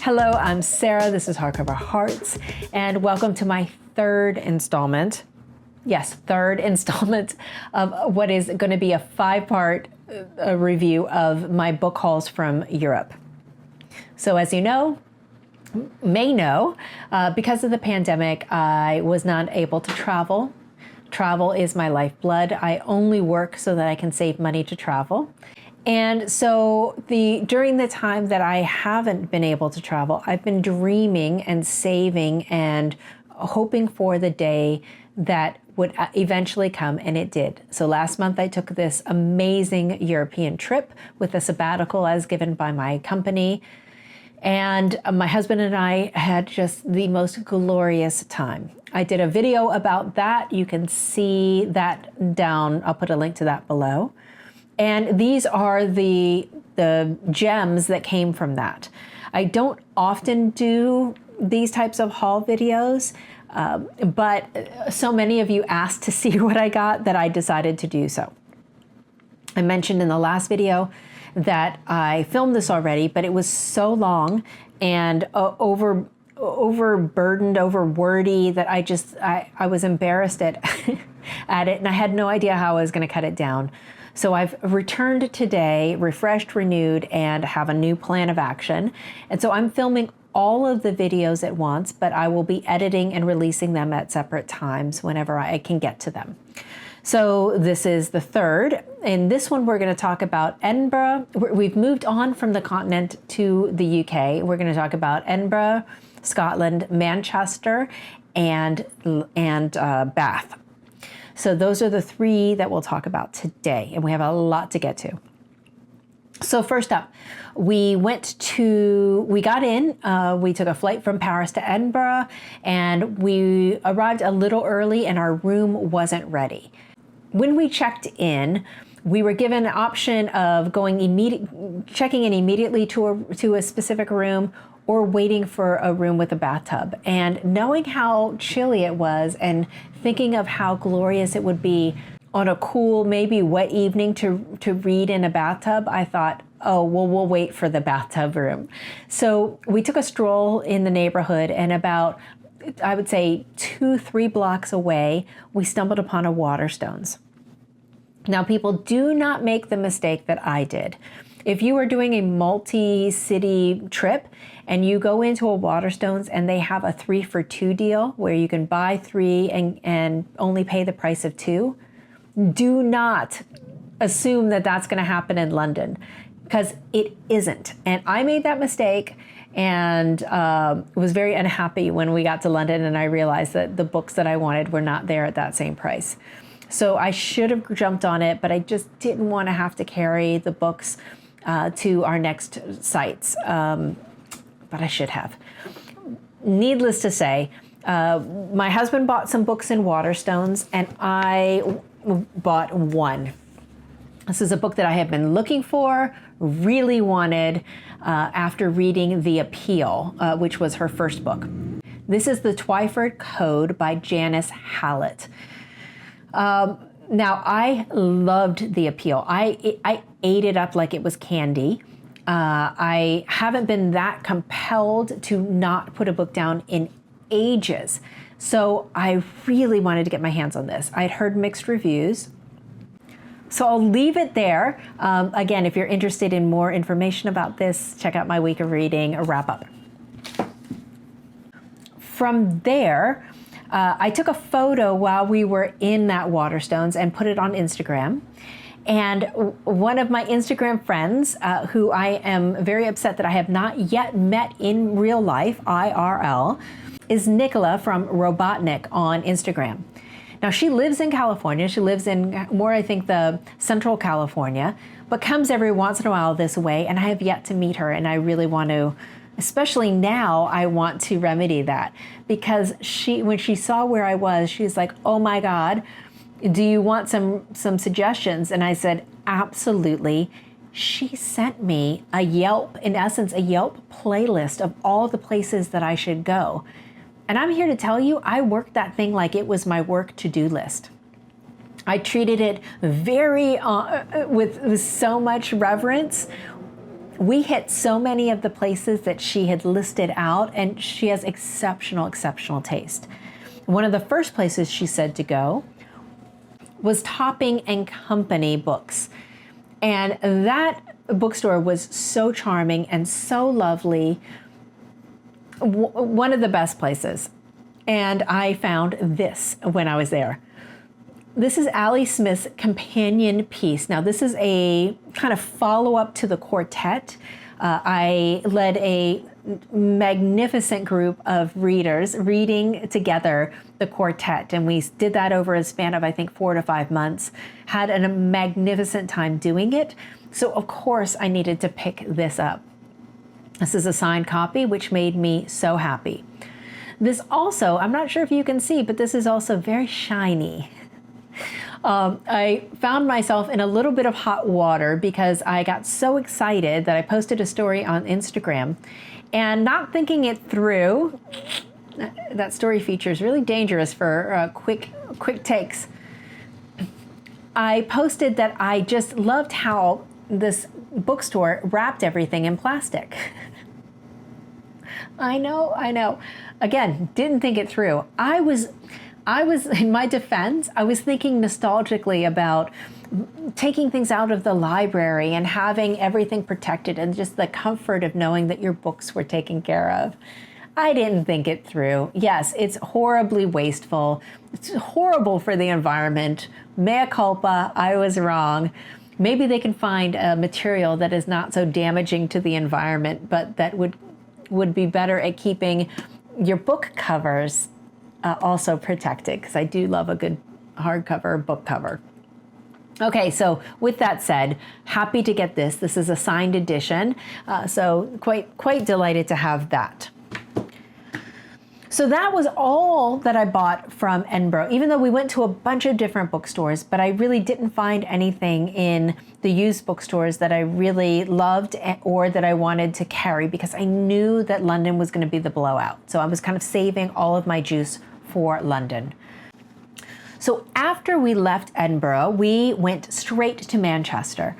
Hello, I'm Sarah. This is Hardcover Hearts, and welcome to my third installment. Yes, third installment of what is going to be a 5-part review of my book hauls from Europe. So as you may know, because of the pandemic, I was not able to travel. Travel is my lifeblood. I only work so that I can save money to travel. And so during the time that I haven't been able to travel, I've been dreaming and saving and hoping for the day that would eventually come, and it did. So last month I took this amazing European trip with a sabbatical as given by my company. And my husband and I had just the most glorious time. I did a video about that. You can see that down. I'll put a link to that below. And these are the gems that came from that. I don't often do these types of haul videos, but so many of you asked to see what I got that I decided to do so. I mentioned in the last video that I filmed this already, but it was so long and overburdened, over wordy that I was embarrassed at it, and I had no idea how I was going to cut it down. So I've returned today, refreshed, renewed, and have a new plan of action. And so I'm filming all of the videos at once, but I will be editing and releasing them at separate times whenever I can get to them. So this is the third. In this one, we're going to talk about Edinburgh. We've moved on from the continent to the UK. We're going to talk about Edinburgh, Scotland, Manchester, and Bath. So those are the 3 that we'll talk about today, and we have a lot to get to. So first up, we got in, we took a flight from Paris to Edinburgh, and we arrived a little early and our room wasn't ready. When we checked in, we were given an option of checking in immediately to a specific room or waiting for a room with a bathtub. And knowing how chilly it was and thinking of how glorious it would be on a cool, maybe wet evening to read in a bathtub, I thought, oh, well, we'll wait for the bathtub room. So we took a stroll in the neighborhood, and about, I would say, 2-3 blocks away, we stumbled upon a Waterstones. Now, people, do not make the mistake that I did. If you are doing a multi-city trip and you go into a Waterstones and they have a 3-for-2 deal where you can buy 3 and only pay the price of 2, do not assume that that's going to happen in London, because it isn't. And I made that mistake and was very unhappy when we got to London and I realized that the books that I wanted were not there at that same price. So I should have jumped on it, but I just didn't want to have to carry the books to our next sites, but I should have. Needless to say, my husband bought some books in Waterstones, and I bought one. This is a book that I have been looking for, really wanted, after reading The Appeal, which was her first book. This is the Twyford Code by Janice Hallet. Now, I loved The Appeal. I ate it up like it was candy. I haven't been that compelled to not put a book down in ages. So I really wanted to get my hands on this. I'd heard mixed reviews. So I'll leave it there. Again, if you're interested in more information about this, check out my week of reading, a wrap up. From there, I took a photo while we were in that Waterstones and put it on Instagram. And one of my Instagram friends, who I am very upset that I have not yet met in real life, IRL, is Nicola from Robotnik on Instagram. Now, she lives in California. She lives in more, I think, the central California, but comes every once in a while this way, and I have yet to meet her, and I really want to, especially now, I want to remedy that, because when she saw where I was, she's like, oh my God, do you want some suggestions? And I said, absolutely. She sent me a Yelp, in essence, a Yelp playlist of all the places that I should go. And I'm here to tell you, I worked that thing like it was my work to-do list. I treated it very, with so much reverence. we hit so many of the places that she had listed out, and she has exceptional, exceptional taste. One of the first places she said to go was Topping and Company Books. And that bookstore was so charming and so lovely. One of the best places. And I found this when I was there. This is Ali Smith's companion piece. Now, this is a kind of follow-up to the quartet. I led a magnificent group of readers reading together the quartet, and we did that over a span of, I think, 4 to 5 months. Had a magnificent time doing it. So, of course, I needed to pick this up. This is a signed copy, which made me so happy. This also, I'm not sure if you can see, but this is also very shiny. I found myself in a little bit of hot water because I got so excited that I posted a story on Instagram, and not thinking it through. That story feature is really dangerous for quick takes. I posted that I just loved how this bookstore wrapped everything in plastic. I know. Again, didn't think it through. I was, in my defense, I was thinking nostalgically about taking things out of the library and having everything protected and just the comfort of knowing that your books were taken care of. I didn't think it through. Yes, it's horribly wasteful. It's horrible for the environment. Mea culpa, I was wrong. Maybe they can find a material that is not so damaging to the environment, but that would be better at keeping your book covers also protected, because I do love a good hardcover book cover. Okay, so with that said, happy to get this. This is a signed edition, so quite delighted to have that. So that was all that I bought from Edinburgh, even though we went to a bunch of different bookstores, but I really didn't find anything in the used bookstores that I really loved or that I wanted to carry, because I knew that London was going to be the blowout. So I was kind of saving all of my juice for London. So after we left Edinburgh, we went straight to Manchester.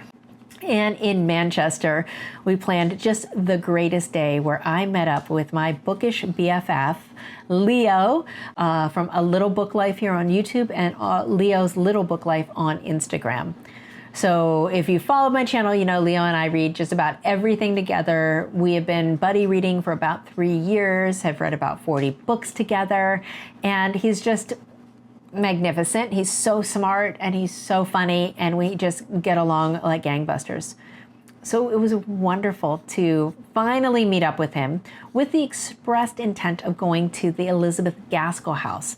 And in Manchester, we planned just the greatest day, where I met up with my bookish BFF, Leo, from A Little Book Life here on YouTube, and Leo's Little Book Life on Instagram. So if you follow my channel, you know Leo and I read just about everything together. We have been buddy reading for about 3 years, have read about 40 books together, and he's just magnificent. He's so smart and he's so funny, and we just get along like gangbusters. So it was wonderful to finally meet up with him with the expressed intent of going to the Elizabeth Gaskell house.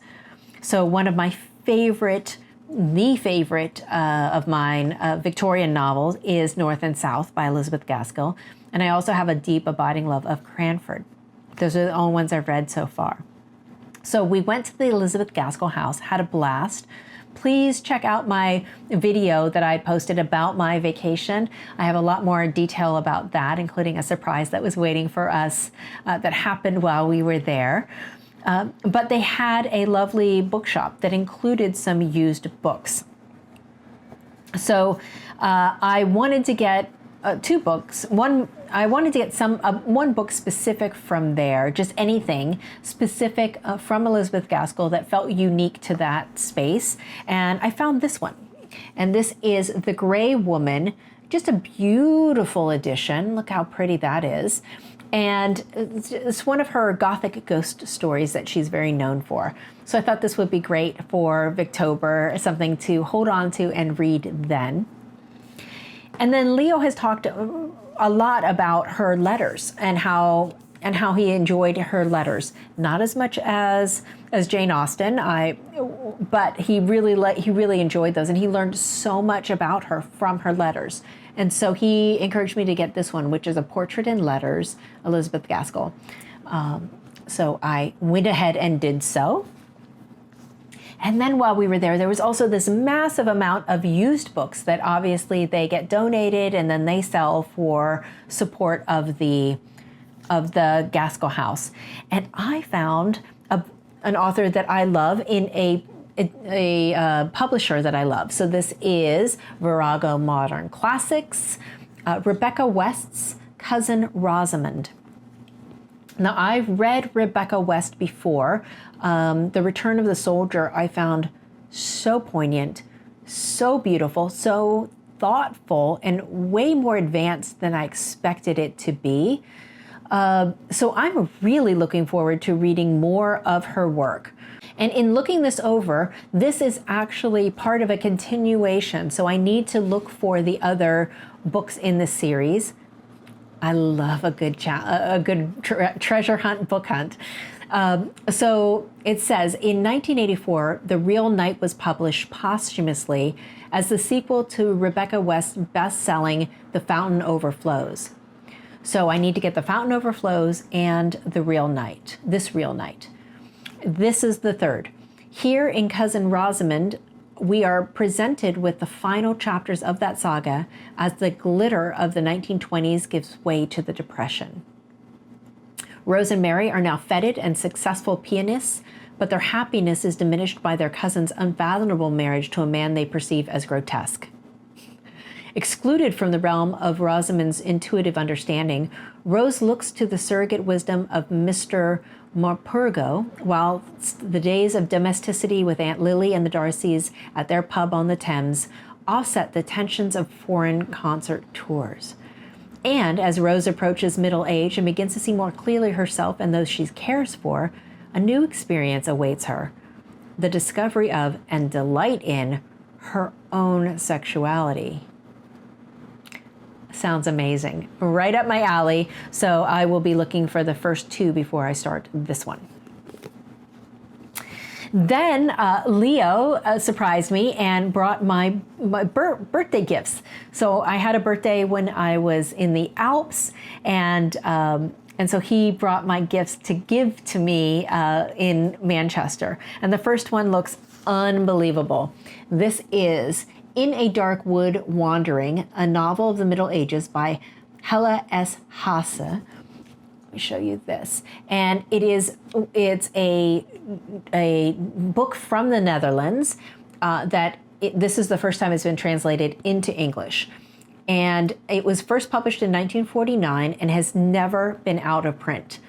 So one of my favorite of mine Victorian novels is North and South by Elizabeth Gaskell. And I also have a deep abiding love of Cranford. Those are the only ones I've read so far. So we went to the Elizabeth Gaskell house, had a blast. Please check out my video that I posted about my vacation. I have a lot more detail about that, including a surprise that was waiting for us that happened while we were there. But they had a lovely bookshop that included some used books. So I wanted to get 2 books. I wanted to get one book specific from there, just anything specific from Elizabeth Gaskell that felt unique to that space. And I found this one. And this is The Grey Woman, just a beautiful edition. Look how pretty that is. And it's one of her Gothic ghost stories that she's very known for. So I thought this would be great for Victober, something to hold on to and read then. And then Leo has talked a lot about her letters and how he enjoyed her letters. Not as much as Jane Austen, but he really enjoyed those, and he learned so much about her from her letters. And so he encouraged me to get this one, which is A Portrait in Letters, Elizabeth Gaskell. So I went ahead and did so. And then while we were there, there was also this massive amount of used books that obviously they get donated and then they sell for support of the Gaskell house. And I found an author that I love in a publisher that I love. So this is Virago Modern Classics, Rebecca West's Cousin Rosamund. Now, I've read Rebecca West before. The Return of the Soldier I found so poignant, so beautiful, so thoughtful, and way more advanced than I expected it to be. So I'm really looking forward to reading more of her work. And in looking this over, this is actually part of a continuation. So I need to look for the other books in the series. I love a good treasure hunt, book hunt. So it says, in 1984, The Real Knight was published posthumously as the sequel to Rebecca West's best-selling The Fountain Overflows. So I need to get The Fountain Overflows and The Real Knight, This Real Knight. This is the third. Here in Cousin Rosamund, we are presented with the final chapters of that saga as the glitter of the 1920s gives way to the Depression. Rose and Mary are now feted and successful pianists, but their happiness is diminished by their cousin's unfathomable marriage to a man they perceive as grotesque. Excluded from the realm of Rosamund's intuitive understanding, Rose looks to the surrogate wisdom of Mr. Morpurgo, while the days of domesticity with Aunt Lily and the Darcys at their pub on the Thames offset the tensions of foreign concert tours. And as Rose approaches middle age and begins to see more clearly herself and those she cares for, a new experience awaits her: the discovery of and delight in her own sexuality. Sounds amazing. Right up my alley. So I will be looking for the first two before I start this one. Then Leo surprised me and brought my birthday gifts. So I had a birthday when I was in the Alps, and so he brought my gifts to give to me in Manchester. And the first one looks unbelievable. This is In a Dark Wood Wandering, a novel of the Middle Ages by Helle S. Haasse. Let me show you this. And it's a book from the Netherlands this is the first time it's been translated into English. And it was first published in 1949 and has never been out of print.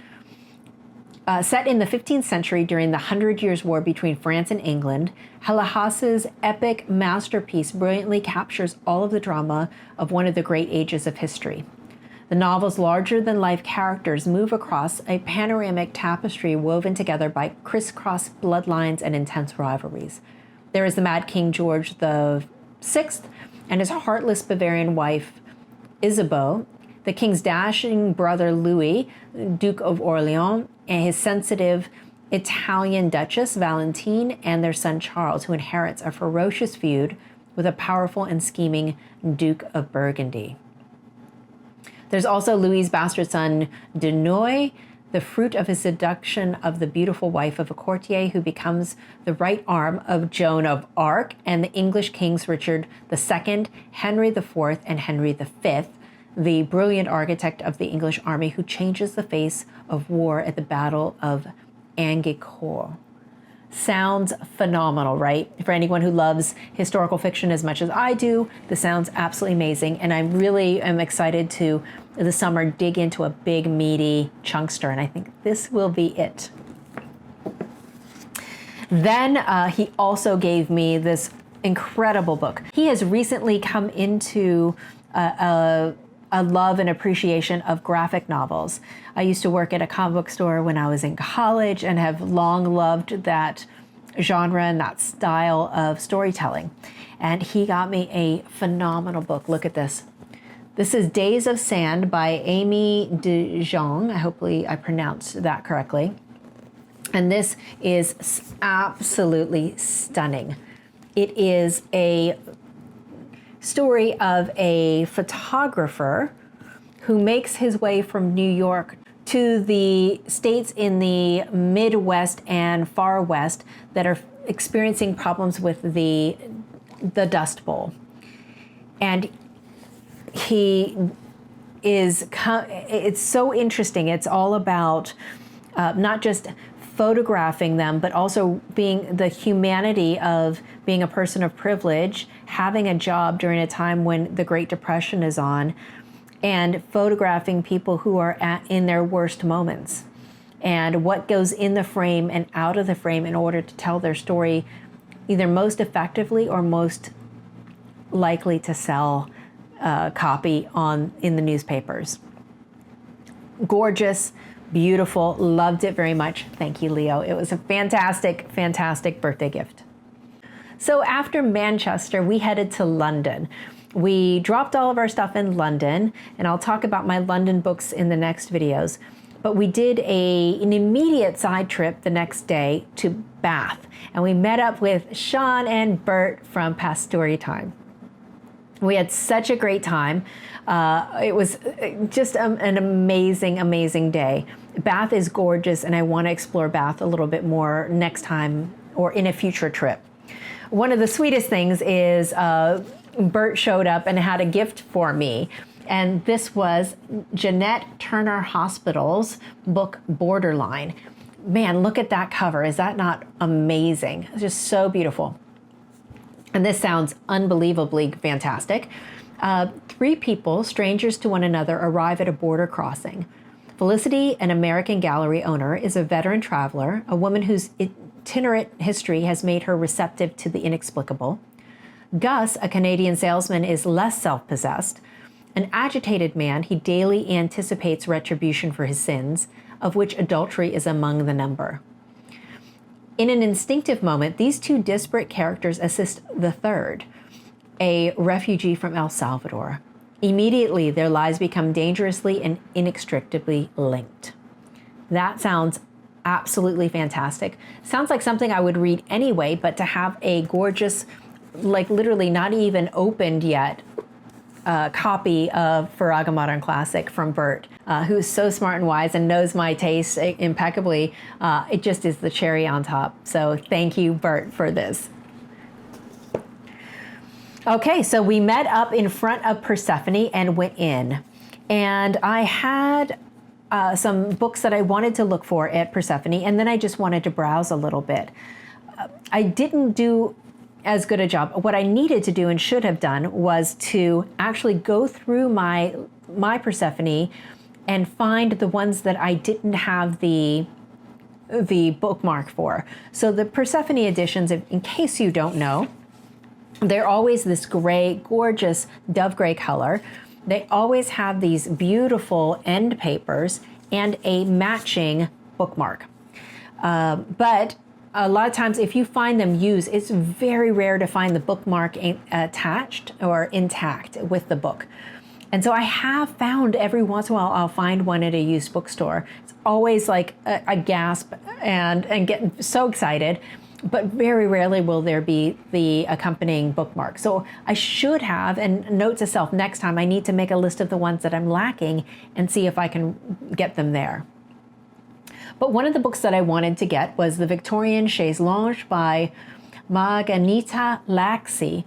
Set in the 15th century during the 100 Years' War between France and England, Helle Haasse's epic masterpiece brilliantly captures all of the drama of one of the great ages of history. The novel's larger-than-life characters move across a panoramic tapestry woven together by crisscross bloodlines and intense rivalries. There is the Mad King George VI and his heartless Bavarian wife, Isabeau, the king's dashing brother Louis, Duke of Orleans, and his sensitive Italian Duchess Valentine, and their son Charles, who inherits a ferocious feud with a powerful and scheming Duke of Burgundy. There's also Louis's bastard son Dunois, the fruit of his seduction of the beautiful wife of a courtier who becomes the right arm of Joan of Arc, and the English kings Richard II, Henry IV, and Henry V, the brilliant architect of the English army who changes the face of war at the Battle of Agincourt. Sounds phenomenal, right? For anyone who loves historical fiction as much as I do, this sounds absolutely amazing. And I really am excited to, this summer, dig into a big, meaty chunkster. And I think this will be it. Then he also gave me this incredible book. He has recently come into a love and appreciation of graphic novels. I used to work at a comic book store when I was in college and have long loved that genre and that style of storytelling. And he got me a phenomenal book. Look at this. This is Days of Sand by Aimee de Jongh. Hopefully I pronounced that correctly. And this is absolutely stunning. It is a story of a photographer who makes his way from New York to the states in the Midwest and Far West that are experiencing problems with the Dust Bowl. And it's so interesting. It's all about not just photographing them, but also being the humanity of being a person of privilege, having a job during a time when the Great Depression is on, and photographing people who are in their worst moments, and what goes in the frame and out of the frame in order to tell their story either most effectively or most likely to sell copy in the newspapers. Gorgeous, beautiful, loved it very much. Thank you, Leo. It was a fantastic, fantastic birthday gift. So after Manchester, we headed to London. We dropped all of our stuff in London, and I'll talk about my London books in the next videos. But we did an immediate side trip the next day to Bath, and we met up with Sean and Bert from Past Story Time. We had such a great time. It was just an amazing, amazing day. Bath is gorgeous, and I want to explore Bath a little bit more next time or in a future trip. One of the sweetest things is Bert showed up and had a gift for me. And this was Janette Turner Hospital's book, Borderline. Man, look at that cover. Is that not amazing? It's just so beautiful. And this sounds unbelievably fantastic. 3 people, strangers to one another, arrive at a border crossing. Felicity, an American gallery owner, is a veteran traveler, a woman whose itinerant history has made her receptive to the inexplicable. Gus, a Canadian salesman, is less self-possessed. An agitated man, he daily anticipates retribution for his sins, of which adultery is among the number. In an instinctive moment, these 2 disparate characters assist the third, a refugee from El Salvador. Immediately, their lives become dangerously and inextricably linked. That sounds absolutely fantastic. Sounds like something I would read anyway, but to have a gorgeous, like literally not even opened yet, copy of Faraga Modern Classic from Bert, who's so smart and wise and knows my taste impeccably. It just is the cherry on top. So thank you, Bert, for this. Okay, so we met up in front of Persephone and went in. And I had some books that I wanted to look for at Persephone, and then I just wanted to browse a little bit. I didn't do as good a job. What I needed to do and should have done was to actually go through my Persephone and find the ones that I didn't have the bookmark for. So the Persephone editions, in case you don't know, they're always this gray, gorgeous dove gray color. They always have these beautiful end papers and a matching bookmark. But a lot of times, if you find them used, it's very rare to find the bookmark attached or intact with the book. And so I have found every once in a while, I'll find one at a used bookstore. It's always like a gasp and get so excited, but very rarely will there be the accompanying bookmark. So I should have, and note to self, next time I need to make a list of the ones that I'm lacking and see if I can get them there. But one of the books that I wanted to get was The Victorian Chaise Longue by Marghanita Laxey.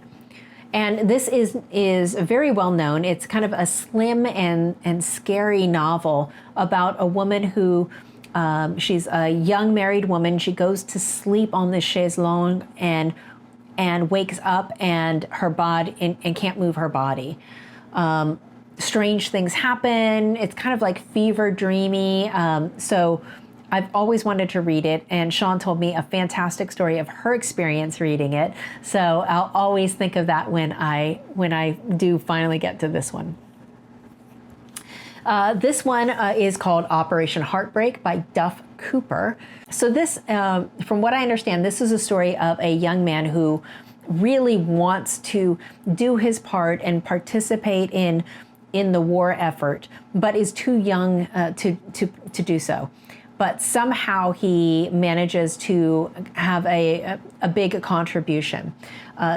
And this is very well known. It's kind of a slim and scary novel about a woman who, she's a young married woman. She goes to sleep on this chaise longue and wakes up and her body and can't move her body. Strange things happen. It's kind of like fever dreamy. So I've always wanted to read it, and Sean told me a fantastic story of her experience reading it. So I'll always think of that when I do finally get to this one. This one is called Operation Heartbreak by Duff Cooper. So this, from what I understand, this is a story of a young man who really wants to do his part and participate in the war effort, but is too young to do so. But somehow he manages to have a big contribution.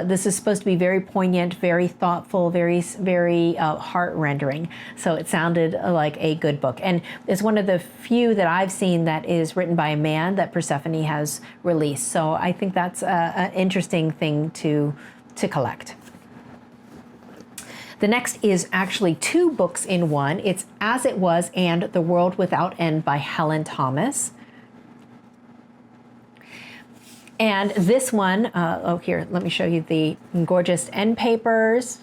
This is supposed to be very poignant, very thoughtful, very heart-rendering. So it sounded like a good book. And it's one of the few that I've seen that is written by a man that Persephone has released. So I think that's an interesting thing to collect. The next is actually 2 books in one. It's As It Was and The World Without End by Helen Thomas. And this one, here, let me show you the gorgeous end papers.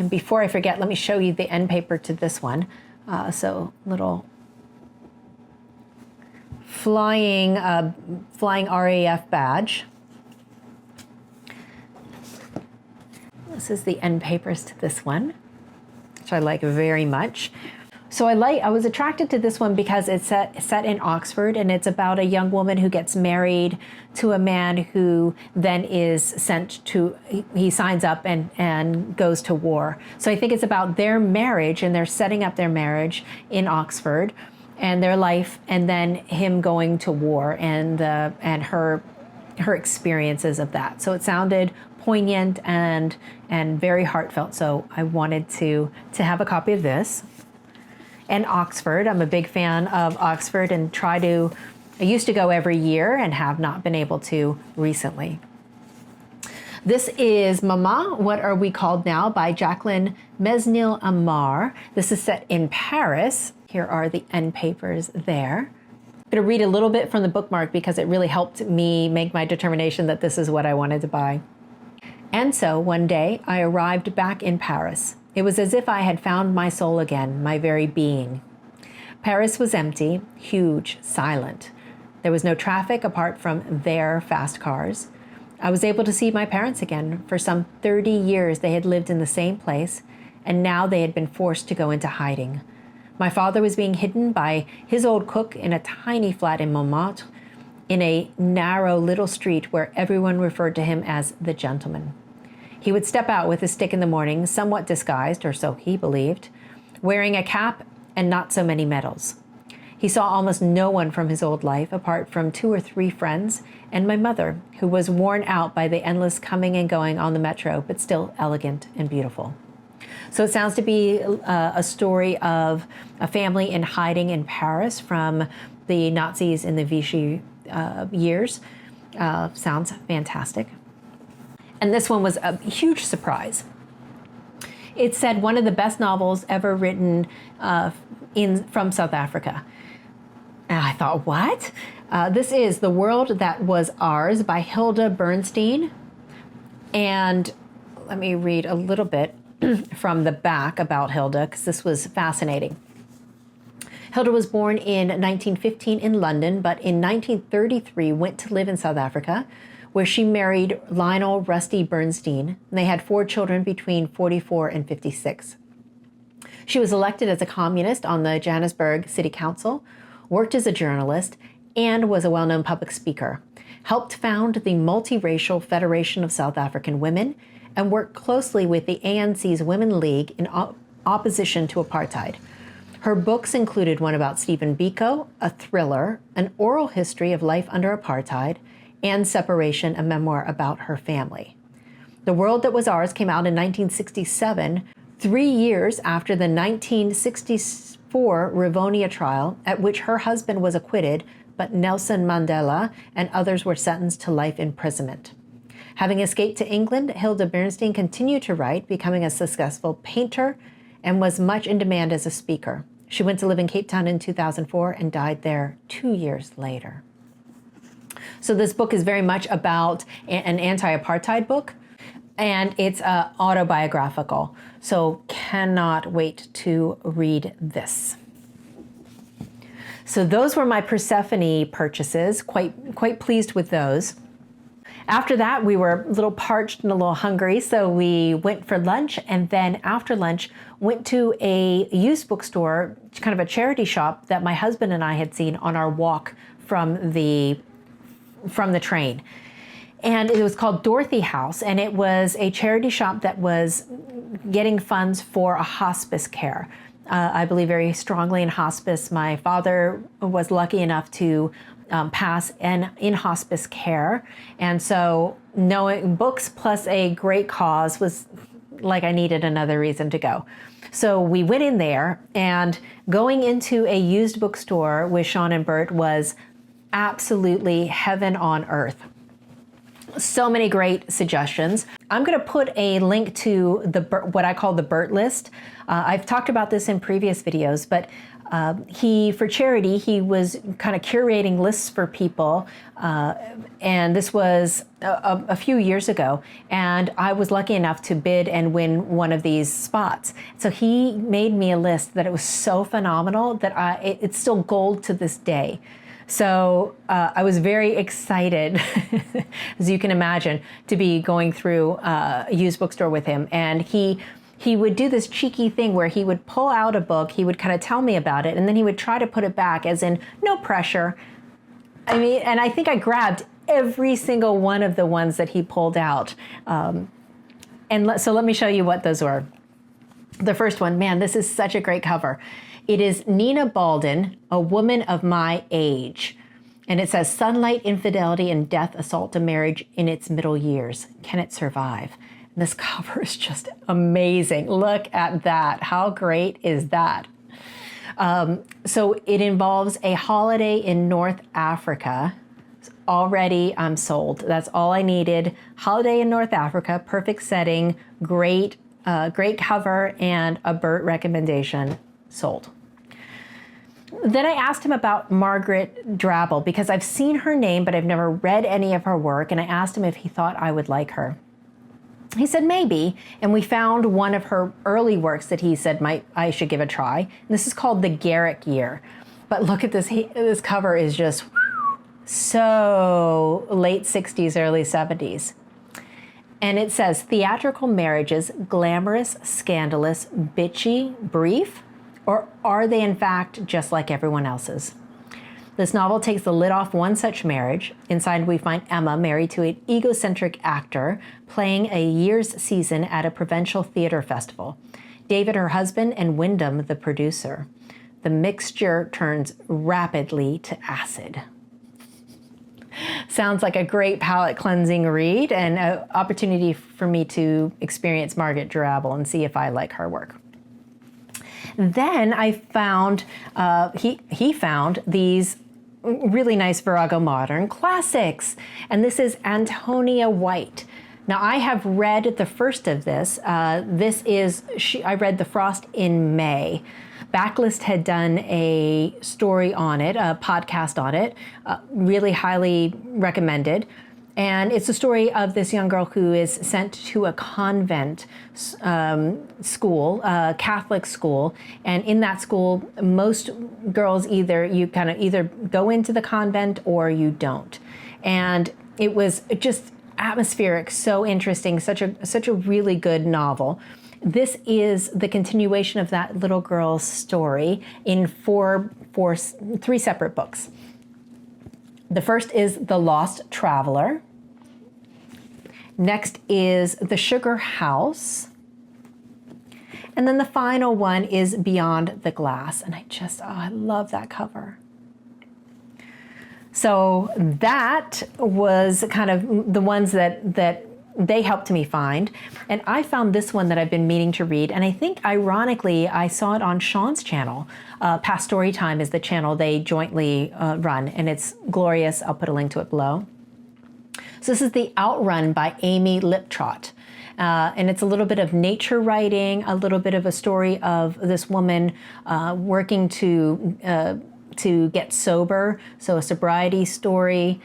And before I forget, let me show you the end paper to this one. So little flying RAF badge. This is the end papers to this one, which I like very much. So I was attracted to this one because it's set in Oxford, and it's about a young woman who gets married to a man who then is sent to, he signs up and goes to war. So I think it's about their marriage, and they're setting up their marriage in Oxford and their life, and then him going to war and her experiences of that. So it sounded poignant and very heartfelt. So I wanted to have a copy of this. And Oxford, I'm a big fan of Oxford, and I used to go every year and have not been able to recently. This is Mama, What Are We Called Now by Jacqueline Mesnil-Amar. This is set in Paris. Here are the end papers there. I'm going to read a little bit from the bookmark because it really helped me make my determination that this is what I wanted to buy. And so one day I arrived back in Paris. It was as if I had found my soul again, my very being. Paris was empty, huge, silent. There was no traffic apart from their fast cars. I was able to see my parents again. For some 30 years they had lived in the same place, and now they had been forced to go into hiding. My father was being hidden by his old cook in a tiny flat in Montmartre, in a narrow little street where everyone referred to him as the gentleman. He would step out with a stick in the morning, somewhat disguised, or so he believed, wearing a cap and not so many medals. He saw almost no one from his old life, apart from 2 or 3 friends and my mother, who was worn out by the endless coming and going on the metro, but still elegant and beautiful. So it sounds to be a story of a family in hiding in Paris from the Nazis in the Vichy years. Sounds fantastic. And this one was a huge surprise. It said one of the best novels ever written from South Africa. And I thought, what? This is The World That Was Ours by Hilda Bernstein. And let me read a little bit from the back about Hilda, because this was fascinating. Hilda was born in 1915 in London, but in 1933 went to live in South Africa, where she married Lionel Rusty Bernstein, and they had 4 children between 44 and 56. She was elected as a communist on the Johannesburg City Council, worked as a journalist, and was a well-known public speaker, helped found the Multiracial Federation of South African Women, and worked closely with the ANC's Women League in opposition to apartheid. Her books included one about Stephen Biko, a thriller, an oral history of life under apartheid, and Separation, a memoir about her family. The World That Was Ours came out in 1967, 3 years after the 1964 Rivonia trial, at which her husband was acquitted, but Nelson Mandela and others were sentenced to life imprisonment. Having escaped to England, Hilda Bernstein continued to write, becoming a successful painter, and was much in demand as a speaker. She went to live in Cape Town in 2004 and died there 2 years later. So this book is very much about an anti-apartheid book, and it's autobiographical. So cannot wait to read this. So those were my Persephone purchases. Quite pleased with those. After that, we were a little parched and a little hungry, so we went for lunch, and then after lunch went to a used bookstore, kind of a charity shop that my husband and I had seen on our walk from the train. And it was called Dorothy House, and it was a charity shop that was getting funds for a hospice care. I believe very strongly in hospice. My father was lucky enough to pass in hospice care, and so knowing books plus a great cause was like I needed another reason to go. So we went in there, and going into a used bookstore with Sean and Bert was absolutely heaven on earth. So many great suggestions. I'm going to put a link to what I call the Bert list. I've talked about this in previous videos, but For charity, he was kind of curating lists for people, and this was a few years ago, and I was lucky enough to bid and win one of these spots. So he made me a list that it was so phenomenal that it's still gold to this day. So I was very excited, as you can imagine, to be going through a used bookstore with him. And he would do this cheeky thing where he would pull out a book, he would kind of tell me about it, and then he would try to put it back as in, no pressure. I mean, and I think I grabbed every single one of the ones that he pulled out. So let me show you what those were. The first one, man, this is such a great cover. It is Nina Baldwin, A Woman of My Age. And it says, sunlight, infidelity, and death assault a marriage in its middle years. Can it survive? And this cover is just amazing. Look at that. How great is that? So it involves a holiday in North Africa. Already I'm sold. That's all I needed. Holiday in North Africa, perfect setting, great cover, and a Bert recommendation. Sold. Then I asked him about Margaret Drabble because I've seen her name, but I've never read any of her work. And I asked him if he thought I would like her. He said maybe, and we found one of her early works that he said I should give a try. And this is called The Garrick Year. But look at this, this cover is just so late 60s, early 70s. And it says, theatrical marriages, glamorous, scandalous, bitchy, brief, or are they in fact just like everyone else's? This novel takes the lid off one such marriage. Inside we find Emma married to an egocentric actor playing a year's season at a provincial theater festival. David, her husband, and Wyndham, the producer. The mixture turns rapidly to acid. Sounds like a great palate cleansing read and an opportunity for me to experience Margaret Drabble and see if I like her work. Then I found, he found these really nice Virago Modern classics. And this is Antonia White. Now I have read the first of this. I read The Frost in May. Backlist had done a story on it, a podcast on it, really highly recommended. And it's a story of this young girl who is sent to a convent school, Catholic school. And in that school, most girls either go into the convent or you don't. And it was just atmospheric, so interesting, such a really good novel. This is the continuation of that little girl's story in three separate books. The first is The Lost Traveler. Next is The Sugar House. And then the final one is Beyond the Glass. And I love that cover. So that was kind of the ones that they helped me find. And I found this one that I've been meaning to read. And I think, ironically, I saw it on Sean's channel. Past Story Time is the channel they jointly run. And it's glorious. I'll put a link to it below. So this is The Outrun by Aimee Liptrot. And it's a little bit of nature writing, a little bit of a story of this woman working to get sober. So a sobriety story.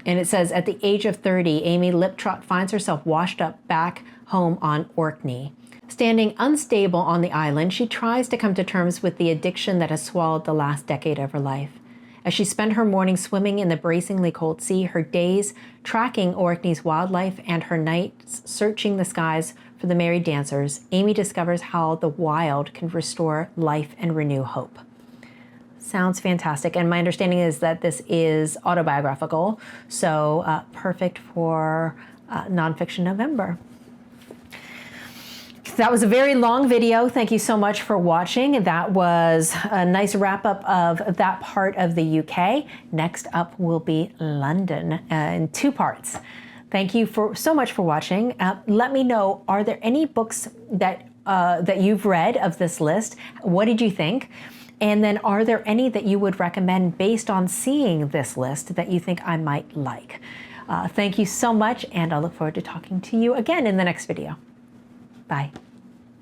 And it says, at the age of 30, Aimee Liptrot finds herself washed up back home on Orkney. Standing unstable on the island, she tries to come to terms with the addiction that has swallowed the last decade of her life. As she spent her mornings swimming in the bracingly cold sea, her days tracking Orkney's wildlife, and her nights searching the skies for the merry dancers, Aimee discovers how the wild can restore life and renew hope. Sounds fantastic. And my understanding is that this is autobiographical, so perfect for Nonfiction November. That was a very long video. Thank you so much for watching. That was a nice wrap up of that part of the UK. Next up will be London in two parts. Thank you so much for watching. Let me know, are there any books that you've read of this list? What did you think? And then are there any that you would recommend based on seeing this list that you think I might like? Thank you so much, and I look forward to talking to you again in the next video. Bye.